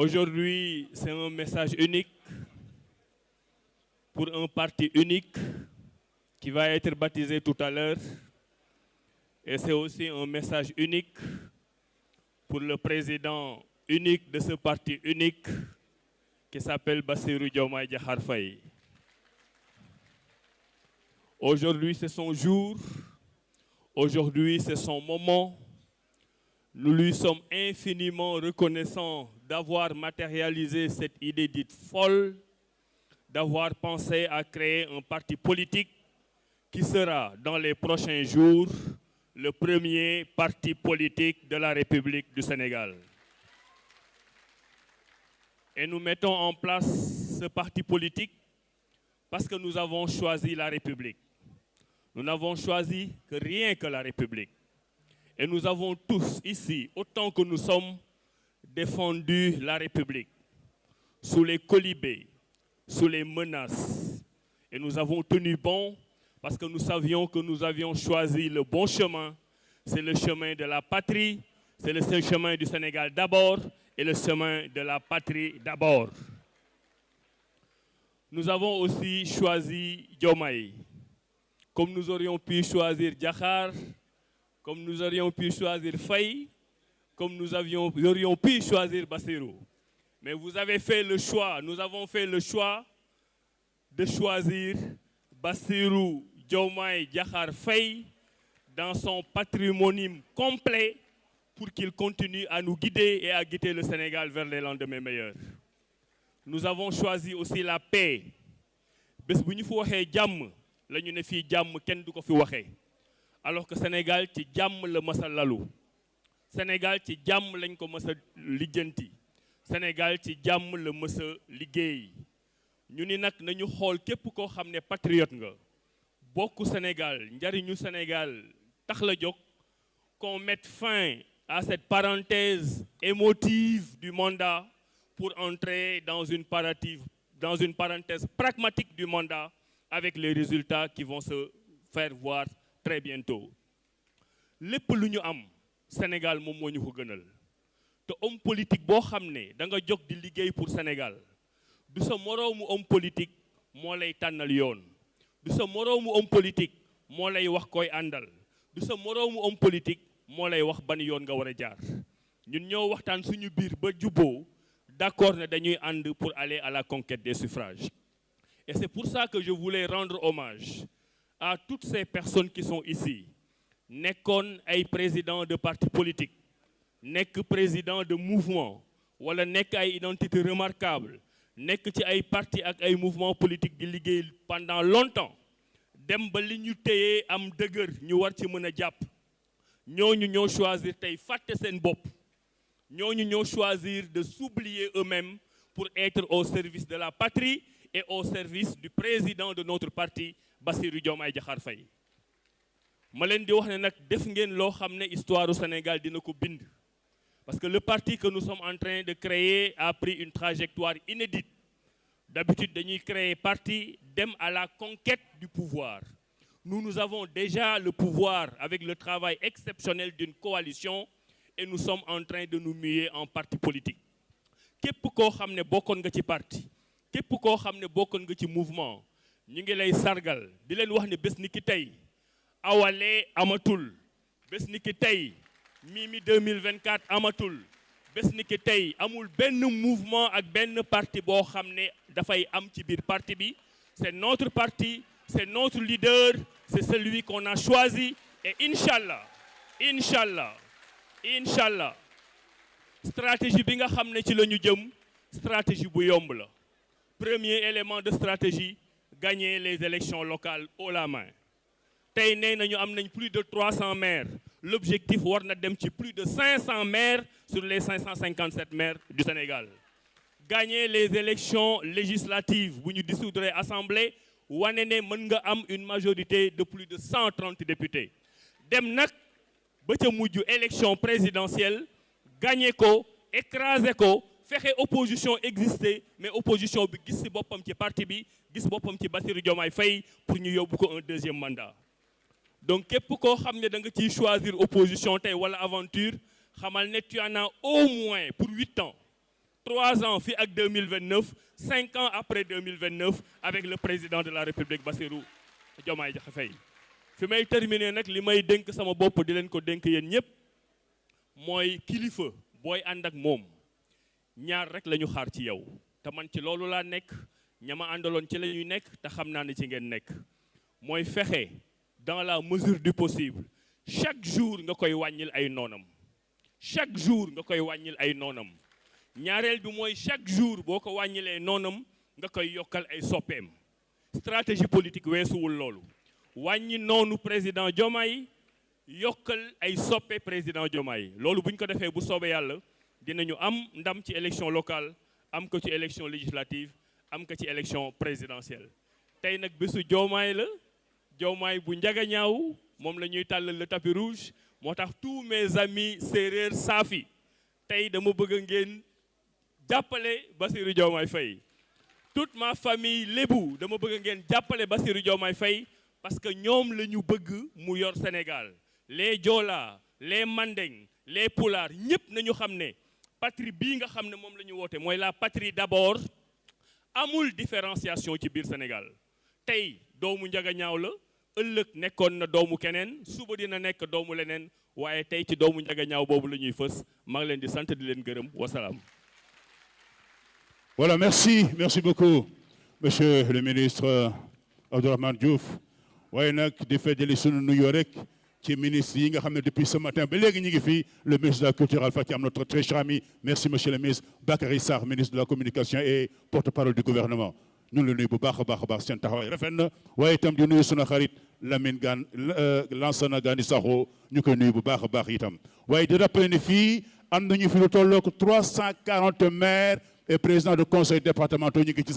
Aujourd'hui, c'est un message unique pour un parti unique qui va être baptisé tout à l'heure. Et c'est aussi un message unique pour le président unique de ce parti unique qui s'appelle Bassirou Diomaye Diakhar Faye. Aujourd'hui, c'est son jour. Aujourd'hui, c'est son moment. Nous lui sommes infiniment reconnaissants d'avoir matérialisé cette idée dite folle, d'avoir pensé à créer un parti politique qui sera, dans les prochains jours, le premier parti politique de la République du Sénégal. Et nous mettons en place ce parti politique parce que nous avons choisi la République. Nous n'avons choisi que rien que la République. Et nous avons tous ici, autant que nous sommes, défendu la République sous les colibés, sous les menaces. Et nous avons tenu bon parce que nous savions que nous avions choisi le bon chemin. C'est le chemin de la patrie, c'est le chemin du Sénégal d'abord et le chemin de la patrie d'abord. Nous avons aussi choisi Diomaye. Comme nous aurions pu choisir Diakhar, comme nous aurions pu choisir Faye, comme nous aurions pu choisir Bassirou. Mais vous avez fait le choix, nous avons fait le choix de choisir Bassirou Diomaye Diakhar Faye dans son patrimoine complet pour qu'il continue à nous guider et à guider le Sénégal vers les lendemains meilleurs. Nous avons choisi aussi la paix. Bés bu ñu fi waxee jàmm la ñu ne fii jàmm kenn du ko fi waxee. Alors que Sénégal ci jàmm la mës a lalu. Sénégal ci jàmm lañ ko mës a lijjanti. Sénégal ci jàmm la mës a liggéey. ñu ni nag nañu xool képp koo xam ne patriote nga. bokku Sénégal njariñu Sénégal tax la jóg. Qu'on mette fin à cette parenthèse émotive du mandat pour entrer dans une parenthèse pragmatique du mandat avec les résultats qui vont se faire voir très bientôt. lépp lu ñu am Sénégal moom moo ñu ko gënal te homme politique boo xam ne da nga jóg di liggéey pour Sénégal du sa moroomu homme politique moo lay tànnal yoon du sa moroomu homme politique moo lay wax koy àndal du sa moroomu homme politique moo lay wax ban yoon nga war a jaar ñun ñoo waxtaan suñu biir ba jubboo d'accord ne dañuy ànd pour aller à la conquête des suffrages. Et c'est pour ça que je voulais rendre hommage à toutes ces personnes qui sont ici. nekkoon ay président de parti politique nekk président de mouvement wala nekk ay identité remarquable nekk ci ay parti ak ay mouvement politique di liggéey pendant longtemps dem ba li ñu téyee am dëgër ñu war ci mën a jàpp ñooñu ñoo choisir tey fàtte seen bopp ñooñu ñoo choisir de s'oublier eux-mêmes pour être au service de la patrie et au service du président de notre parti Bassirou Diomaye Diakhar Faye. ma leen di wax ne nag def ngeen loo xam ne histoire du Sénégal dina ko bind parce que le parti que nous sommes en train de créer a pris une trajectoire inédite. D'habitude dañuy créer parti dem à la conquête du pouvoir. Nous avons déjà le pouvoir avec le travail exceptionnel d'une coalition et nous sommes en train de nous muer en parti politique. képp koo xam ne bokkoon nga ci parti képp koo xam ne bokkoon nga ci mouvement ñu ngi lay sargal di leen wax ne bés ni ki tey Awalé amatul bés ni ki tey Mimi 2024 amatul bés ni ki tey amul benn mouvement ak benn parti boo xam ne dafay am ci biir parti bi. C'est notre parti, c'est notre leader, c'est celui qu'on a choisi et Inch'Allah, Inch'Allah, Inch'Allah, stratégie bi nga xam ne ci la ñu jëm stratégie bu yomb la. Premier élément de stratégie, gagner les élections locales haut la main. tey nee nañu am nañ plus de 300 maires. L'objectif war na dem ci plus de 500 maires sur les 557 maires du Sénégal. Gagner les élections législatives bu ñu dissoudre assemblée wane ne mën nga am une majorité de plus de 130 députés. dem nag ba ca mujj élection présidentielle gagner ko écraser ko fexe opposition exister mais opposition bi gis ci boppam ci parti bi gis boppam ci Bassirou Diomaye Faye pour ñu yóbbu ko un deuxième mandat. Donc képp koo xam ne da nga ciy choisir opposition tey wala aventure xamal ne tu en as au moins pour 8 ans 3 ans fi ak 2029 5 ans après 2029 avec le président de la République Bassirou Diomaye Diakhar Faye fi may terminer nag li may dénk sama bopp di leen ko dénk yéen ñëpp mooy kilifa booy ànd ak moom ñaar rek la ñu xaar ci yow te man ci loolu laa nekk ñama àndaloon ci la ñuy nekk te xam naa ne ci ngeen nekk mooy fexe dans la mesure du possible chaque jour nga koy wàññil ay noonam chaque jour nga koy wàññil ay noonam ñaareel bi mooy chaque jour boo ko wàññilee noonam nga koy yokkal ay soppeem stratégie politique weesuwul loolu wàññi noonu président Diomaye yokkal ay soppe président Diomaye loolu bu ñu ko defee bu soobee yàlla dinañu am ndam ci élection locale am ko ci élection législative am ko ci élection présidentielle tey nag bésu Diomaye la Diomaye bu njaga ñaaw moom la ñuy tàllal le tapis rouge moo tax tous mes amis séeréer saafi tey dama bëgg ngeen jàppale Bassirou Diomaye Faye toute ma famille lébu dama bëgg ngeen jàppale Bassirou Diomaye Faye parce que ñoom la ñu bëgg mu yor Sénégal les Joola les Mandeng les Pulaar ñëpp nañu xam ne patrie bii nga xam ne moom la ñu woote mooy la patrie d'abord amul différenciation ci biir Sénégal tey doomu njaga ñaaw la ëllëg nekkoon na doomu keneen suba dina nekk doomu leneen waaye tey ci doomu njaga ñaaw boobu la ñuy fës maa ngi leen di sant di leen gërëm wasalaam. Voilà, merci beaucoup monsieur le ministre Abdourahmane Diouf waaye nag di feddali sunu nuyoo rek ci ministre yi nga xam ne depuis ce matin ba léegi ñu ngi fii le ministre de la culture Alpha Thiam notre très cher ami merci monsieur le ministre Bakary Sarr ministre de la communication et porte-parole du gouvernement ñu ngi la nuyu bu baax a baax seen taxawaay rafet na waaye itam di nuyu sunu xarit Lamine Gane Lansana Gani Sakho ñu koy nuyu bu baax a baax itam waaye di rappeler ne fii am nañu fi lu tollook 340 maires et présidents de conseils départementaux ñu ngi ci